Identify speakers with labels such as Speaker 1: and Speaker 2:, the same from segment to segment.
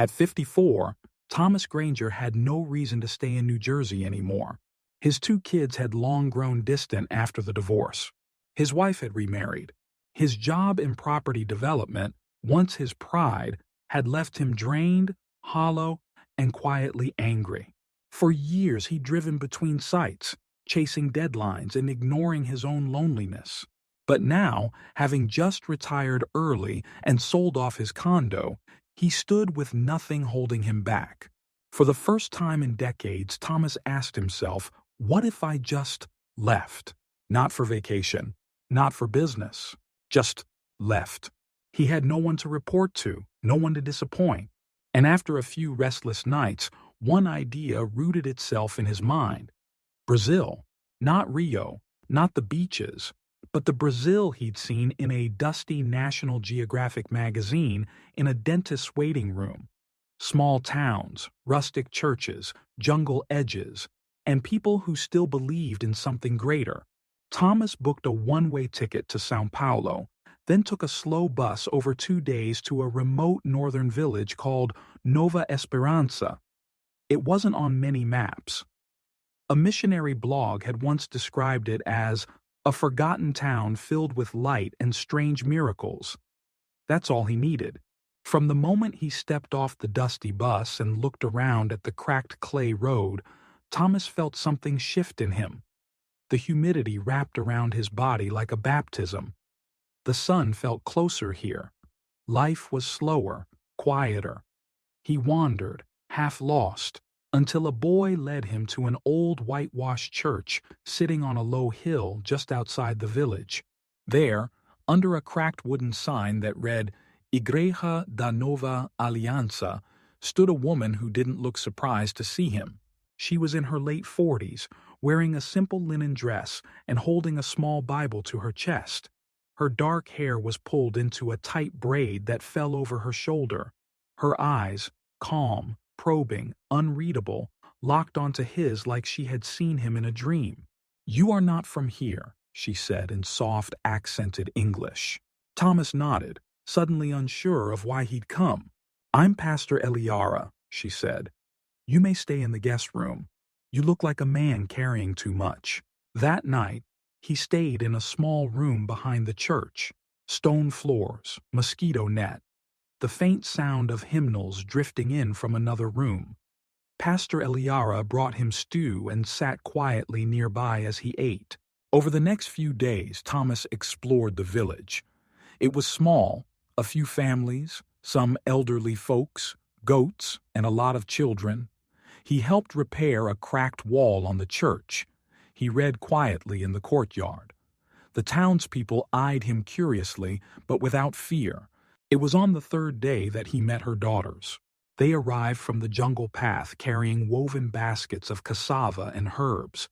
Speaker 1: At 54, Thomas Granger had no reason to stay in New Jersey anymore. His two kids had long grown distant after the divorce. His wife had remarried. His job in property development, once his pride, had left him drained, hollow, and quietly angry. For years he'd driven between sites, chasing deadlines and ignoring his own loneliness. But now, having just retired early and sold off his condo, he stood with nothing holding him back. For the first time in decades, Thomas asked himself, what if I just left? Not for vacation, not for business, just left. He had no one to report to, no one to disappoint. And after a few restless nights, one idea rooted itself in his mind. Brazil, not Rio, not the beaches, but the Brazil he'd seen in a dusty National Geographic magazine in a dentist's waiting room. Small towns, rustic churches, jungle edges, and people who still believed in something greater. Thomas booked a one-way ticket to São Paulo, then took a slow bus over 2 days to a remote northern village called Nova Esperança. It wasn't on many maps. A missionary blog had once described it as a forgotten town filled with light and strange miracles. That's all he needed. From the moment he stepped off the dusty bus and looked around at the cracked clay road, Thomas felt something shift in him. The humidity wrapped around his body like a baptism. The sun felt closer here. Life was slower, quieter. He wandered, half lost, until a boy led him to an old whitewashed church sitting on a low hill just outside the village. There, under a cracked wooden sign that read Igreja da Nova Aliança, stood a woman who didn't look surprised to see him. She was in her late 40s, wearing a simple linen dress and holding a small Bible to her chest. Her dark hair was pulled into a tight braid that fell over her shoulder. Her eyes, calm, probing, unreadable, locked onto his like she had seen him in a dream. "You are not from here," she said in soft, accented English. Thomas nodded, suddenly unsure of why he'd come. "I'm Pastor Eliara," she said. "You may stay in the guest room. You look like a man carrying too much." That night, he stayed in a small room behind the church. Stone floors, mosquito net, the faint sound of hymnals drifting in from another room. Pastor Eliara brought him stew and sat quietly nearby as he ate. Over the next few days, Thomas explored the village. It was small, a few families, some elderly folks, goats, and a lot of children. He helped repair a cracked wall on the church. He read quietly in the courtyard. The townspeople eyed him curiously, but without fear. It was on the third day that he met her daughters. They arrived from the jungle path carrying woven baskets of cassava and herbs.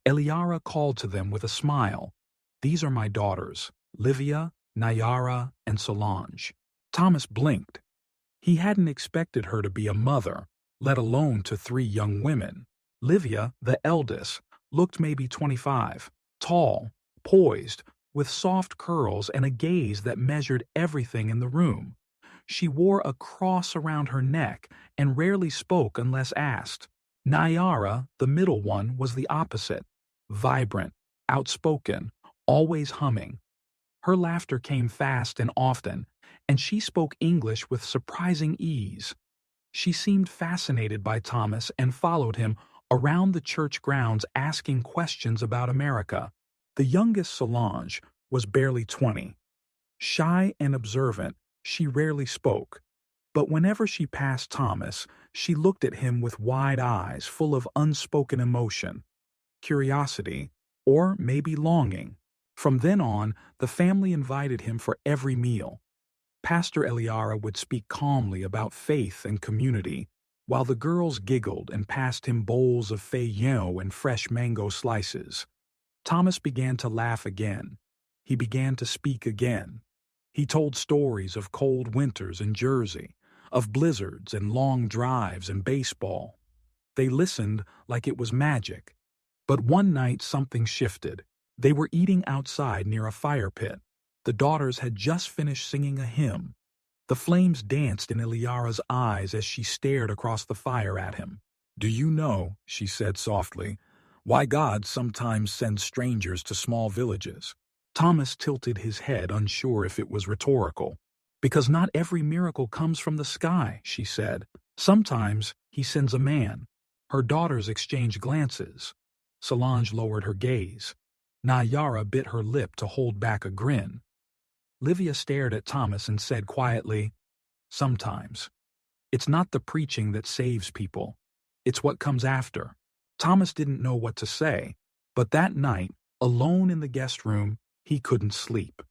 Speaker 1: Eliara called to them with a smile. "These are my daughters, Livia, Nayara, and Solange." Thomas blinked. He hadn't expected her to be a mother, let alone to 3 young women. Livia, the eldest, looked maybe 25, tall, poised, with soft curls and a gaze that measured everything in the room. She wore a cross around her neck and rarely spoke unless asked. Nayara, the middle one, was the opposite. Vibrant, outspoken, always humming. Her laughter came fast and often, and she spoke English with surprising ease. She seemed fascinated by Thomas and followed him around the church grounds asking questions about America. The youngest, Solange, was barely 20. Shy and observant, she rarely spoke. But whenever she passed Thomas, she looked at him with wide eyes full of unspoken emotion, curiosity, or maybe longing. From then on, the family invited him for every meal. Pastor Eliara would speak calmly about faith and community, while the girls giggled and passed him bowls of feijão and fresh mango slices. Thomas began to laugh again. He began to speak again. He told stories of cold winters in Jersey, of blizzards and long drives and baseball. They listened like it was magic. But one night something shifted. They were eating outside near a fire pit. The daughters had just finished singing a hymn. The flames danced in Eliara's eyes as she stared across the fire at him. "Do you know," she said softly, "why God sometimes sends strangers to small villages?" Thomas tilted his head, unsure if it was rhetorical. "Because not every miracle comes from the sky," she said. "Sometimes he sends a man." Her daughters exchanged glances. Solange lowered her gaze. Nayara bit her lip to hold back a grin. Livia stared at Thomas and said quietly, "Sometimes. It's not the preaching that saves people. It's what comes after." Thomas didn't know what to say, but that night, alone in the guest room, he couldn't sleep.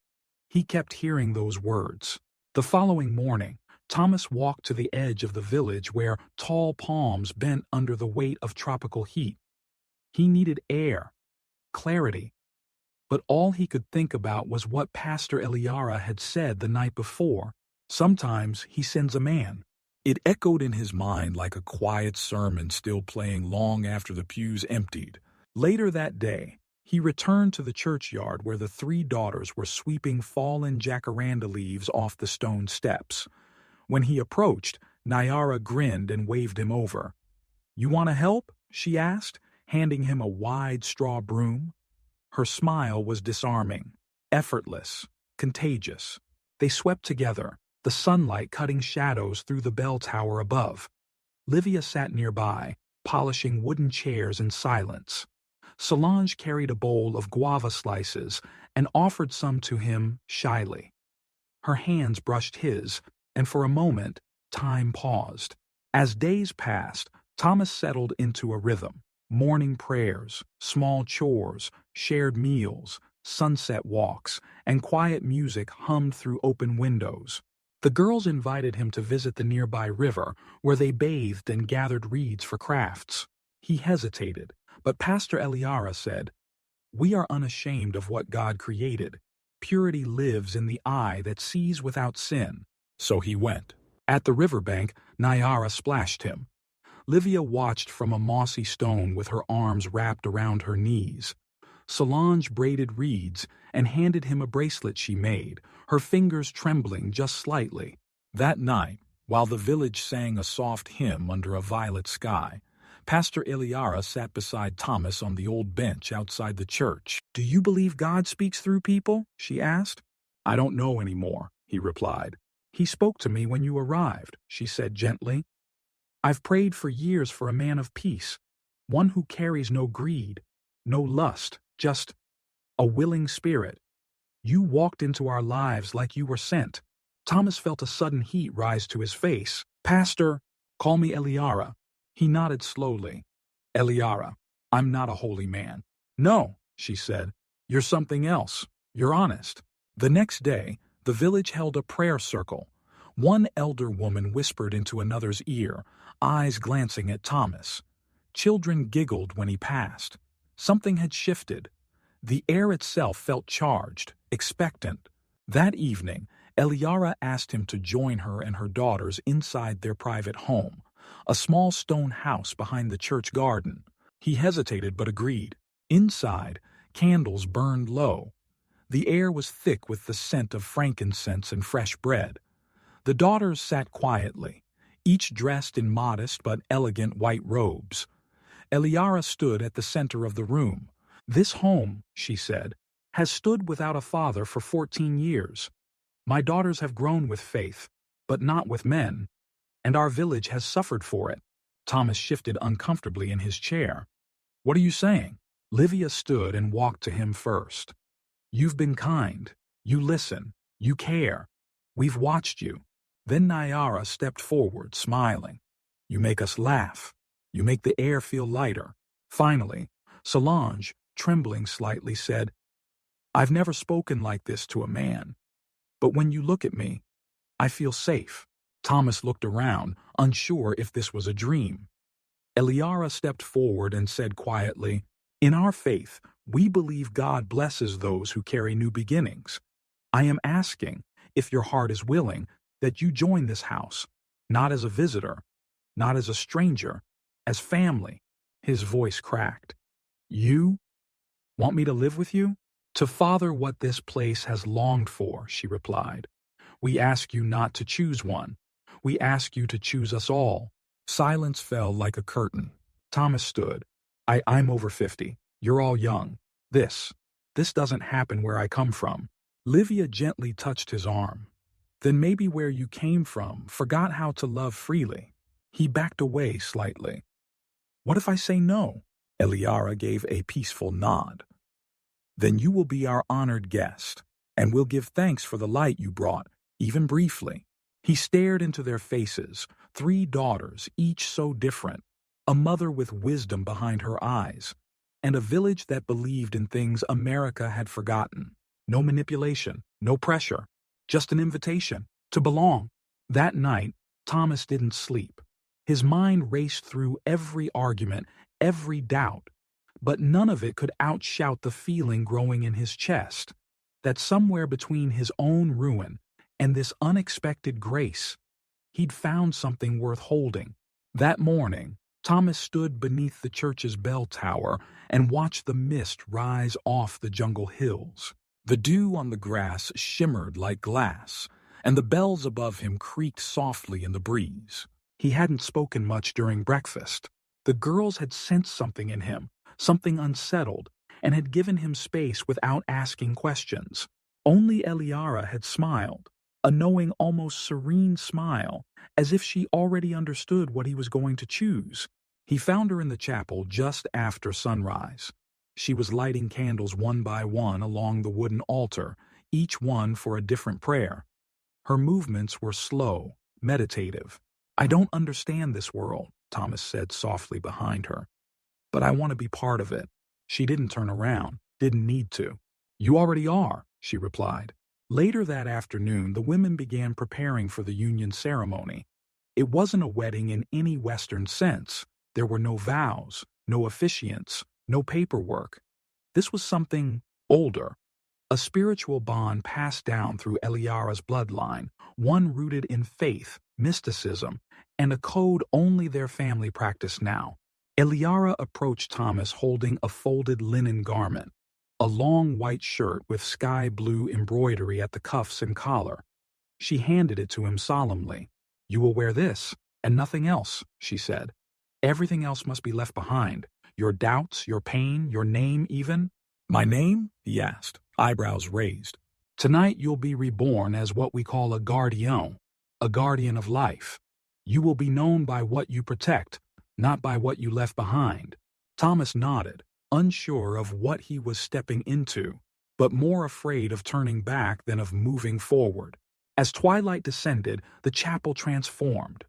Speaker 1: He kept hearing those words. The following morning, Thomas walked to the edge of the village where tall palms bent under the weight of tropical heat. He needed air, clarity, but all he could think about was what Pastor Eliara had said the night before. Sometimes he sends a man. It echoed in his mind like a quiet sermon still playing long after the pews emptied. Later that day, he returned to the churchyard where the three daughters were sweeping fallen jacaranda leaves off the stone steps. When he approached, Nayara grinned and waved him over. "You want to help?" she asked, handing him a wide straw broom. Her smile was disarming, effortless, contagious. They swept together, the sunlight cutting shadows through the bell tower above. Livia sat nearby, polishing wooden chairs in silence. Solange carried a bowl of guava slices and offered some to him shyly. Her hands brushed his, and for a moment, time paused. As days passed, Thomas settled into a rhythm. Morning prayers, small chores, shared meals, sunset walks, and quiet music hummed through open windows. The girls invited him to visit the nearby river, where they bathed and gathered reeds for crafts. He hesitated, but Pastor Eliara said, "We are unashamed of what God created. Purity lives in the eye that sees without sin." So he went. At the riverbank, Nayara splashed him. Livia watched from a mossy stone with her arms wrapped around her knees. Solange braided reeds and handed him a bracelet she made, her fingers trembling just slightly. That night, while the village sang a soft hymn under a violet sky, Pastor Eliara sat beside Thomas on the old bench outside the church. "Do you believe God speaks through people?" she asked. "I don't know anymore," he replied. "He spoke to me when you arrived," she said gently. "I've prayed for years for a man of peace, one who carries no greed, no lust, just a willing spirit. You walked into our lives like you were sent." Thomas felt a sudden heat rise to his face. "Pastor, call me Eliara." He nodded slowly. "Eliara, I'm not a holy man." "No," she said. "You're something else. You're honest." The next day, the village held a prayer circle. One elder woman whispered into another's ear, eyes glancing at Thomas. Children giggled when he passed. Something had shifted. The air itself felt charged, expectant. That evening, Eliara asked him to join her and her daughters inside their private home, a small stone house behind the church garden. He hesitated but agreed. Inside, candles burned low. The air was thick with the scent of frankincense and fresh bread. The daughters sat quietly, each dressed in modest but elegant white robes. Eliara stood at the center of the room. "This home," she said, "has stood without a father for 14 years. My daughters have grown with faith, but not with men, and our village has suffered for it." Thomas shifted uncomfortably in his chair. "What are you saying?" Livia stood and walked to him first. "You've been kind. You listen. You care. We've watched you." Then Nayara stepped forward, smiling. "You make us laugh. You make the air feel lighter." Finally, Solange, trembling slightly, said, "I've never spoken like this to a man. But when you look at me, I feel safe." Thomas looked around, unsure if this was a dream. Eliara stepped forward and said quietly, "In our faith, we believe God blesses those who carry new beginnings. I am asking, if your heart is willing, that you join this house, not as a visitor, not as a stranger, as family." His voice cracked. "You want me to live with you?" "To father what this place has longed for," she replied. We ask you not to choose one. We ask you to choose us all. Silence fell like a curtain. Thomas stood. I'm over 50. You're all young. This doesn't happen where I come from. Livia gently touched his arm. Then maybe where you came from forgot how to love freely. He backed away slightly. What if I say no? Eliara gave a peaceful nod. Then you will be our honored guest, and we'll give thanks for the light you brought, even briefly. He stared into their faces, 3 daughters, each so different, a mother with wisdom behind her eyes, and a village that believed in things America had forgotten. No manipulation, no pressure, just an invitation to belong. That night, Thomas didn't sleep. His mind raced through every argument, every doubt, but none of it could outshout the feeling growing in his chest that somewhere between his own ruin and this unexpected grace, he'd found something worth holding. That morning, Thomas stood beneath the church's bell tower and watched the mist rise off the jungle hills. The dew on the grass shimmered like glass, and the bells above him creaked softly in the breeze. He hadn't spoken much during breakfast. The girls had sensed something in him, something unsettled, and had given him space without asking questions. Only Eliara had smiled, a knowing, almost serene smile, as if she already understood what he was going to choose. He found her in the chapel just after sunrise. She was lighting candles one by one along the wooden altar, each one for a different prayer. Her movements were slow, meditative. I don't understand this world, Thomas said softly behind her, but I want to be part of it. She didn't turn around, didn't need to. You already are, she replied. Later that afternoon, the women began preparing for the union ceremony. It wasn't a wedding in any Western sense. There were no vows, no officiants, no paperwork. This was something older, a spiritual bond passed down through Eliara's bloodline, one rooted in faith, mysticism, and a code only their family practiced now. Eliara approached Thomas holding a folded linen garment, a long white shirt with sky blue embroidery at the cuffs and collar. She handed it to him solemnly. You will wear this, and nothing else, she said. Everything else must be left behind. Your doubts, your pain, your name even. My name? He asked, eyebrows raised. Tonight you'll be reborn as what we call a guardian of life. You will be known by what you protect, not by what you left behind. Thomas nodded, unsure of what he was stepping into, but more afraid of turning back than of moving forward. As twilight descended, the chapel transformed.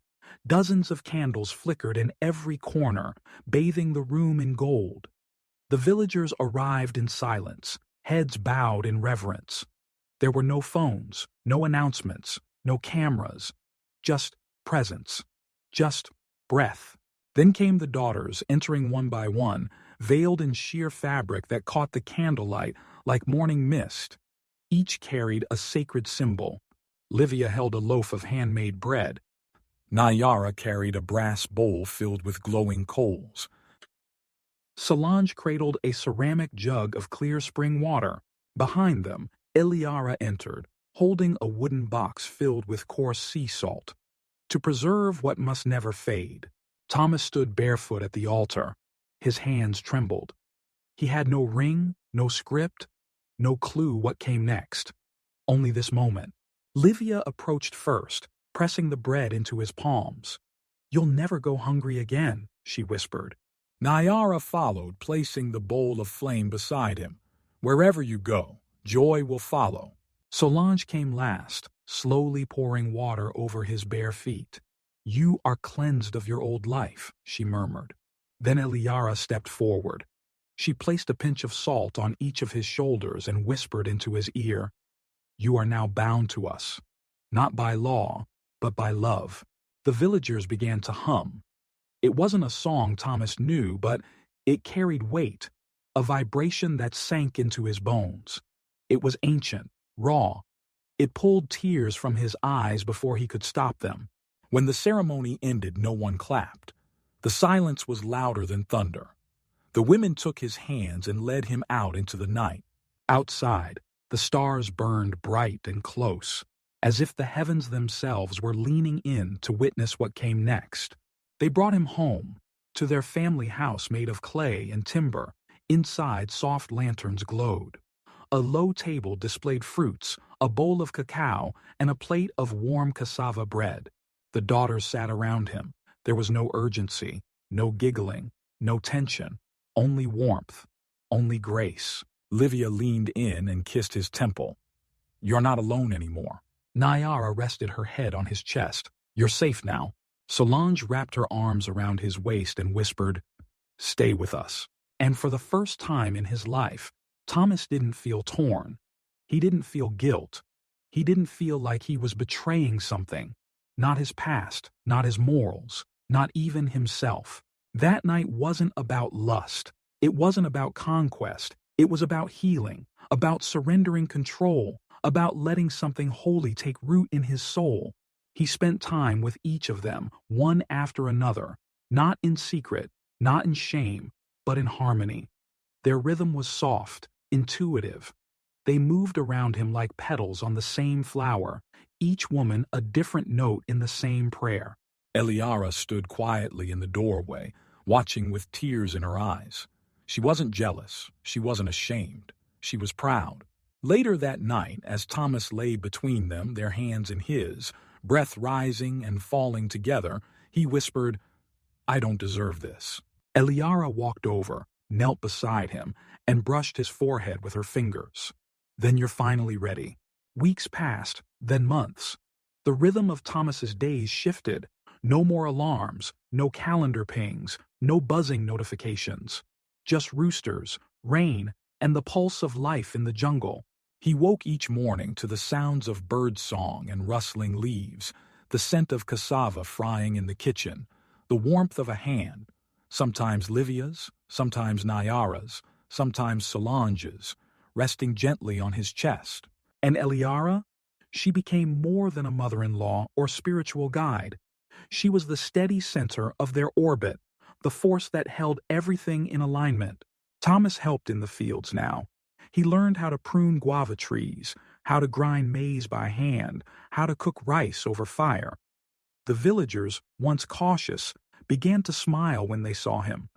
Speaker 1: Dozens of candles flickered in every corner, bathing the room in gold. The villagers arrived in silence, heads bowed in reverence. There were no phones, no announcements, no cameras, just presence, just breath. Then came the daughters, entering one by one, veiled in sheer fabric that caught the candlelight like morning mist. Each carried a sacred symbol. Livia held a loaf of handmade bread. Nayara carried a brass bowl filled with glowing coals. Solange cradled a ceramic jug of clear spring water. Behind them, Eliara entered, holding a wooden box filled with coarse sea salt. To preserve what must never fade, Thomas stood barefoot at the altar. His hands trembled. He had no ring, no script, no clue what came next. Only this moment. Livia approached first, pressing the bread into his palms. You'll never go hungry again, she whispered. Nayara followed, placing the bowl of flame beside him. Wherever you go, joy will follow. Solange came last, slowly pouring water over his bare feet. You are cleansed of your old life, she murmured. Then Eliara stepped forward. She placed a pinch of salt on each of his shoulders and whispered into his ear, You are now bound to us, not by law, but by love. The villagers began to hum. It wasn't a song Thomas knew, but it carried weight, a vibration that sank into his bones. It was ancient, raw. It pulled tears from his eyes before he could stop them. When the ceremony ended, no one clapped. The silence was louder than thunder. The women took his hands and led him out into the night. Outside, the stars burned bright and close. as if the heavens themselves were leaning in to witness what came next. They brought him home, to their family house made of clay and timber. Inside, soft lanterns glowed. A low table displayed fruits, a bowl of cacao, and a plate of warm cassava bread. The daughters sat around him. There was no urgency, no giggling, no tension, only warmth, only grace. Livia leaned in and kissed his temple. "You're not alone anymore." Nyara rested her head on his chest. "You're safe now." Solange wrapped her arms around his waist and whispered, "Stay with us." And for the first time in his life, Thomas didn't feel torn. He didn't feel guilt. He didn't feel like he was betraying something. Not his past, not his morals, not even himself. That night wasn't about lust. It wasn't about conquest. It was about healing, about surrendering control, about letting something holy take root in his soul. He spent time with each of them, one after another, not in secret, not in shame, but in harmony. Their rhythm was soft, intuitive. They moved around him like petals on the same flower, each woman a different note in the same prayer. Eliara stood quietly in the doorway, watching with tears in her eyes. She wasn't jealous. She wasn't ashamed. She was proud. Later that night, as Thomas lay between them, their hands in his, breath rising and falling together, he whispered, "I don't deserve this." Eliara walked over, knelt beside him, and brushed his forehead with her fingers. "Then you're finally ready." Weeks passed, then months. The rhythm of Thomas's days shifted. No more alarms, no calendar pings, no buzzing notifications. Just roosters, rain, and the pulse of life in the jungle. He woke each morning to the sounds of bird song and rustling leaves, the scent of cassava frying in the kitchen, the warmth of a hand, sometimes Livia's, sometimes Nyara's, sometimes Solange's, resting gently on his chest. And Eliara? She became more than a mother-in-law or spiritual guide. She was the steady center of their orbit, the force that held everything in alignment. Thomas helped in the fields now. He learned how to prune guava trees, how to grind maize by hand, how to cook rice over fire. The villagers, once cautious, began to smile when they saw him.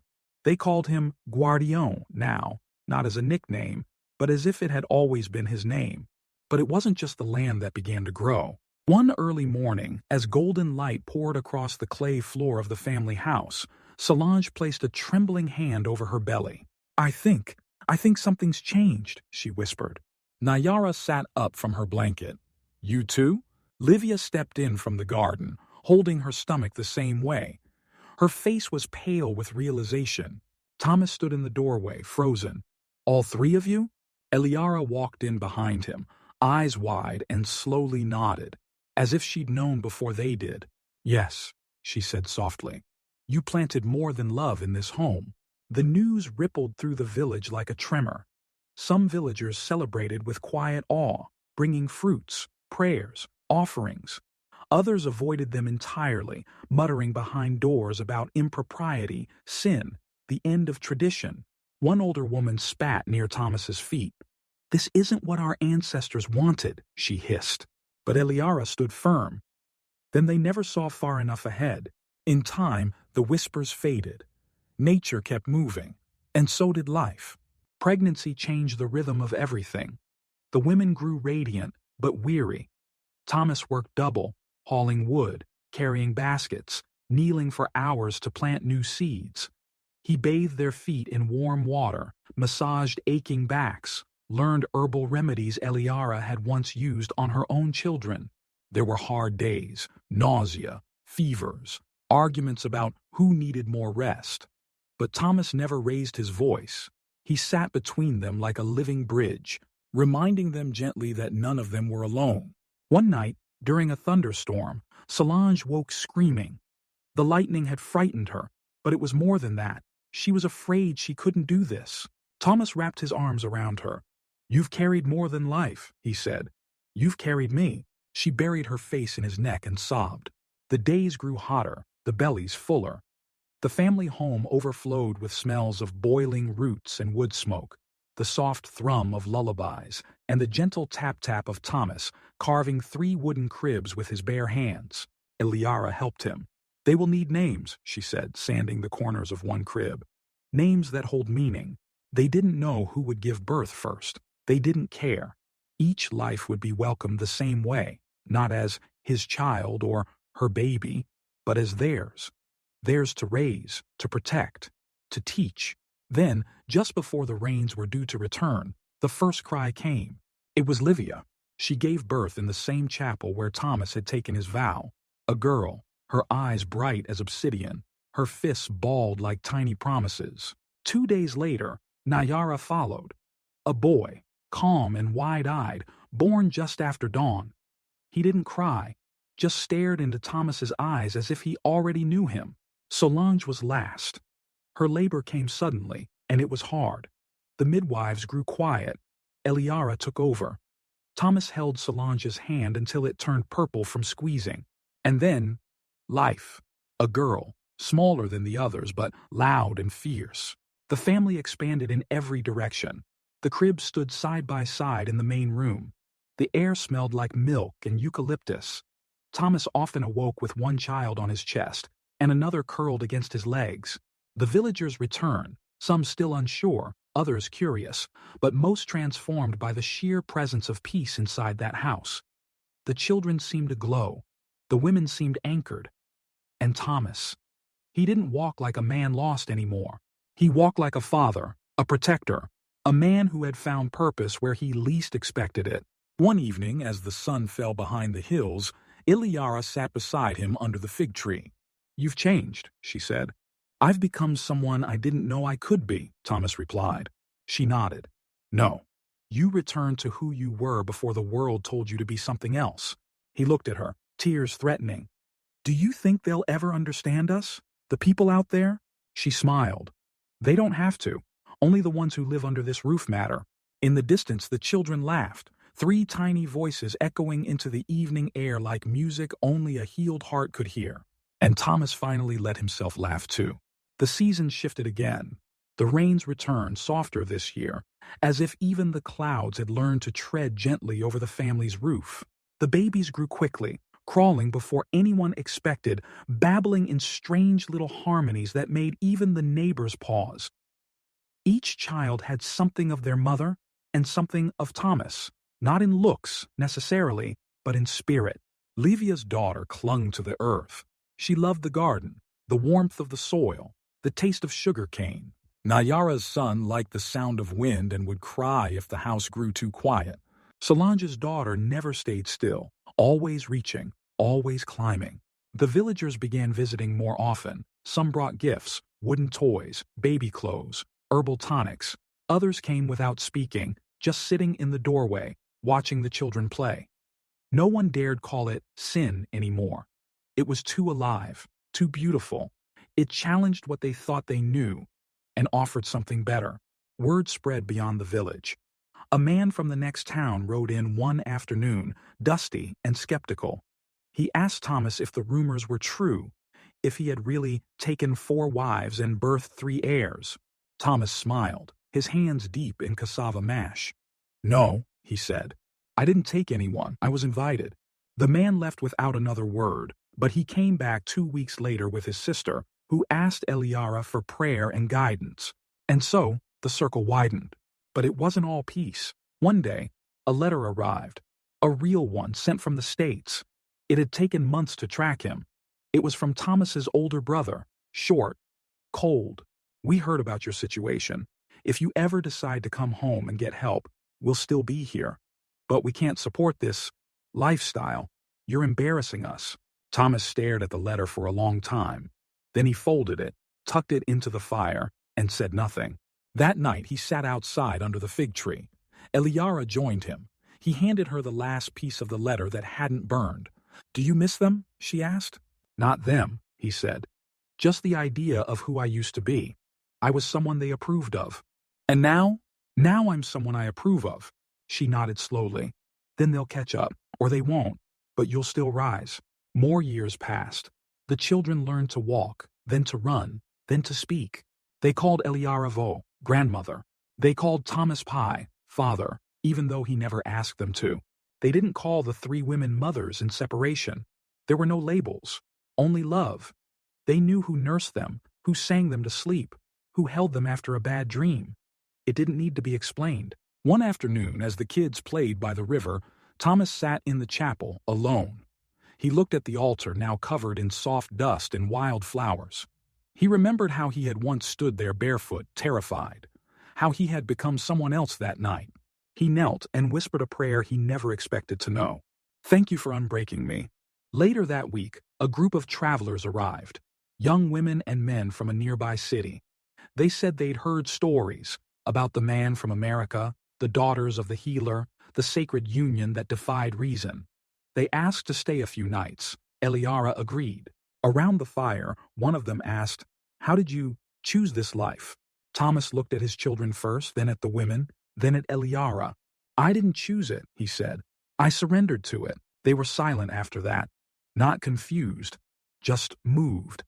Speaker 1: They called him Guardión now, not as a nickname, but as if it had always been his name. But it wasn't just the land that began to grow. One early morning, as golden light poured across the clay floor of the family house, Solange placed a trembling hand over her belly. I think something's changed," she whispered. Nyara sat up from her blanket. "You too?" Livia stepped in from the garden, holding her stomach the same way. Her face was pale with realization. Thomas stood in the doorway, frozen. "All three of you?" Eliara walked in behind him, eyes wide, and slowly nodded, as if she'd known before they did. "Yes," she said softly. "You planted more than love in this home." The news rippled through the village like a tremor. Some villagers celebrated with quiet awe, bringing fruits, prayers, offerings. Others avoided them entirely, muttering behind doors about impropriety, sin, the end of tradition. One older woman spat near Thomas's feet. "This isn't what our ancestors wanted," she hissed. But Eliara stood firm. Then they never saw far enough ahead. In time, the whispers faded. Nature kept moving, and so did life. Pregnancy changed the rhythm of everything. The women grew radiant, but weary. Thomas worked double, hauling wood, carrying baskets, kneeling for hours to plant new seeds. He bathed their feet in warm water, massaged aching backs, learned herbal remedies Eliara had once used on her own children. There were hard days, nausea, fevers, arguments about who needed more rest. But Thomas never raised his voice. He sat between them like a living bridge, reminding them gently that none of them were alone. One night, during a thunderstorm, Solange woke screaming. The lightning had frightened her, but it was more than that. She was afraid she couldn't do this. Thomas wrapped his arms around her. "You've carried more than life," he said. "You've carried me." She buried her face in his neck and sobbed. The days grew hotter, the bellies fuller. The family home overflowed with smells of boiling roots and wood smoke. the soft thrum of lullabies, and the gentle tap-tap of Thomas carving 3 wooden cribs with his bare hands. Eliara helped him. "They will need names," she said, sanding the corners of one crib. "Names that hold meaning." They didn't know who would give birth first. They didn't care. Each life would be welcomed the same way, not as his child or her baby, but as theirs. Theirs to raise, to protect, to teach. Then, just before the rains were due to return, the first cry came. It was Livia. She gave birth in the same chapel where Thomas had taken his vow. A girl, her eyes bright as obsidian, her fists balled like tiny promises. 2 days later, Nayara followed. A boy, calm and wide-eyed, born just after dawn. He didn't cry, just stared into Thomas's eyes as if he already knew him. Solange was last. Her labor came suddenly, and it was hard. The midwives grew quiet. Eliara took over. Thomas held Solange's hand until it turned purple from squeezing. And then, life. A girl, smaller than the others, but loud and fierce. The family expanded in every direction. The cribs stood side by side in the main room. The air smelled like milk and eucalyptus. Thomas often awoke with one child on his chest, and another curled against his legs. The villagers returned, some still unsure, others curious, but most transformed by the sheer presence of peace inside that house. The children seemed to glow. The women seemed anchored. And Thomas. He didn't walk like a man lost anymore. He walked like a father, a protector, a man who had found purpose where he least expected it. One evening, as the sun fell behind the hills, Eliara sat beside him under the fig tree. "You've changed," she said. "I've become someone I didn't know I could be," Thomas replied. She nodded. "No, you returned to who you were before the world told you to be something else." He looked at her, tears threatening. "Do you think they'll ever understand us? The people out there?" She smiled. "They don't have to. Only the ones who live under this roof matter." In the distance, the children laughed, 3 tiny voices echoing into the evening air like music only a healed heart could hear. And Thomas finally let himself laugh too. The season shifted again. The rains returned, softer this year, as if even the clouds had learned to tread gently over the family's roof. The babies grew quickly, crawling before anyone expected, babbling in strange little harmonies that made even the neighbors pause. Each child had something of their mother and something of Thomas, not in looks, necessarily, but in spirit. Livia's daughter clung to the earth. She loved the garden, the warmth of the soil, the taste of sugar cane. Nayara's son liked the sound of wind and would cry if the house grew too quiet. Solange's daughter never stayed still, always reaching, always climbing. The villagers began visiting more often. Some brought gifts, wooden toys, baby clothes, herbal tonics. Others came without speaking, just sitting in the doorway, watching the children play. No one dared call it sin anymore. It was too alive, too beautiful. It challenged what they thought they knew and offered something better. Word spread beyond the village. A man from the next town rode in one afternoon, dusty and skeptical. He asked Thomas if the rumors were true, if he had really taken 4 wives and birthed 3 heirs. Thomas smiled, his hands deep in cassava mash. "No," he said. "I didn't take anyone. I was invited." The man left without another word, but he came back 2 weeks later with his sister, who asked Eliara for prayer and guidance. And so, the circle widened. But it wasn't all peace. One day, a letter arrived. A real one sent from the States. It had taken months to track him. It was from Thomas's older brother, short, cold. "We heard about your situation. If you ever decide to come home and get help, we'll still be here. But we can't support this lifestyle. You're embarrassing us." Thomas stared at the letter for a long time. Then he folded it, tucked it into the fire, and said nothing. That night he sat outside under the fig tree. Eliara joined him. He handed her the last piece of the letter that hadn't burned. "Do you miss them?" she asked. "Not them," he said. "Just the idea of who I used to be. I was someone they approved of. And now I'm someone I approve of." She nodded slowly. "Then they'll catch up, or they won't, but you'll still rise." More years passed. The children learned to walk, then to run, then to speak. They called Eliara Vo, grandmother. They called Thomas Pye father, even though he never asked them to. They didn't call the three women mothers in separation. There were no labels, only love. They knew who nursed them, who sang them to sleep, who held them after a bad dream. It didn't need to be explained. One afternoon, as the kids played by the river, Thomas sat in the chapel, alone. He looked at the altar, now covered in soft dust and wild flowers. He remembered how he had once stood there barefoot, terrified, how he had become someone else that night. He knelt and whispered a prayer he never expected to know. "Thank you for unbreaking me." Later that week, a group of travelers arrived, young women and men from a nearby city. They said they'd heard stories about the man from America, the daughters of the healer, the sacred union that defied reason. They asked to stay a few nights. Eliara agreed. Around the fire, one of them asked, "How did you choose this life?" Thomas looked at his children first, then at the women, then at Eliara. "I didn't choose it," he said. "I surrendered to it." They were silent after that, not confused, just moved,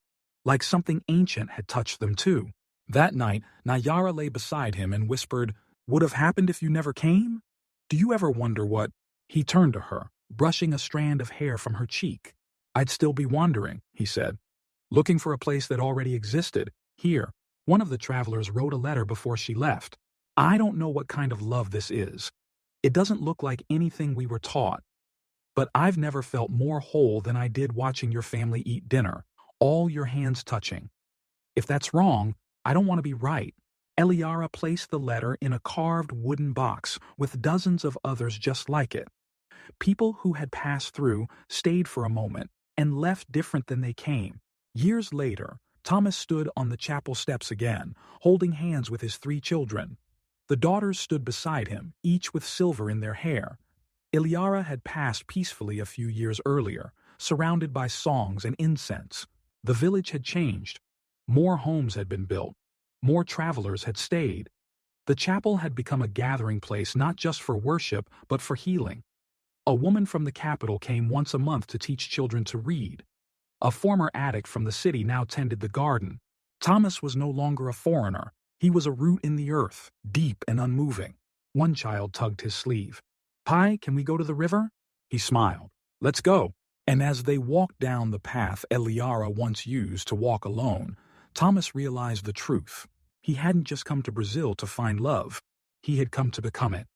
Speaker 1: like something ancient had touched them too. That night, Nayara lay beside him and whispered, "Would have happened if you never came? Do you ever wonder what—" He turned to her, brushing a strand of hair from her cheek. "I'd still be wandering," he said, "looking for a place that already existed. Here." One of the travelers wrote a letter before she left. "I don't know what kind of love this is. It doesn't look like anything we were taught. But I've never felt more whole than I did watching your family eat dinner, all your hands touching. If that's wrong, I don't want to be right." Eliara placed the letter in a carved wooden box with dozens of others just like it. People who had passed through stayed for a moment and left different than they came. Years later, Thomas stood on the chapel steps again, holding hands with his three children. The daughters stood beside him, each with silver in their hair. Eliara had passed peacefully a few years earlier, surrounded by songs and incense. The village had changed. More homes had been built. More travelers had stayed. The chapel had become a gathering place not just for worship, but for healing. A woman from the capital came once a month to teach children to read. A former addict from the city now tended the garden. Thomas was no longer a foreigner. He was a root in the earth, deep and unmoving. One child tugged his sleeve. "Pye, can we go to the river?" He smiled. "Let's go." And as they walked down the path Eliara once used to walk alone, Thomas realized the truth. He hadn't just come to Brazil to find love. He had come to become it.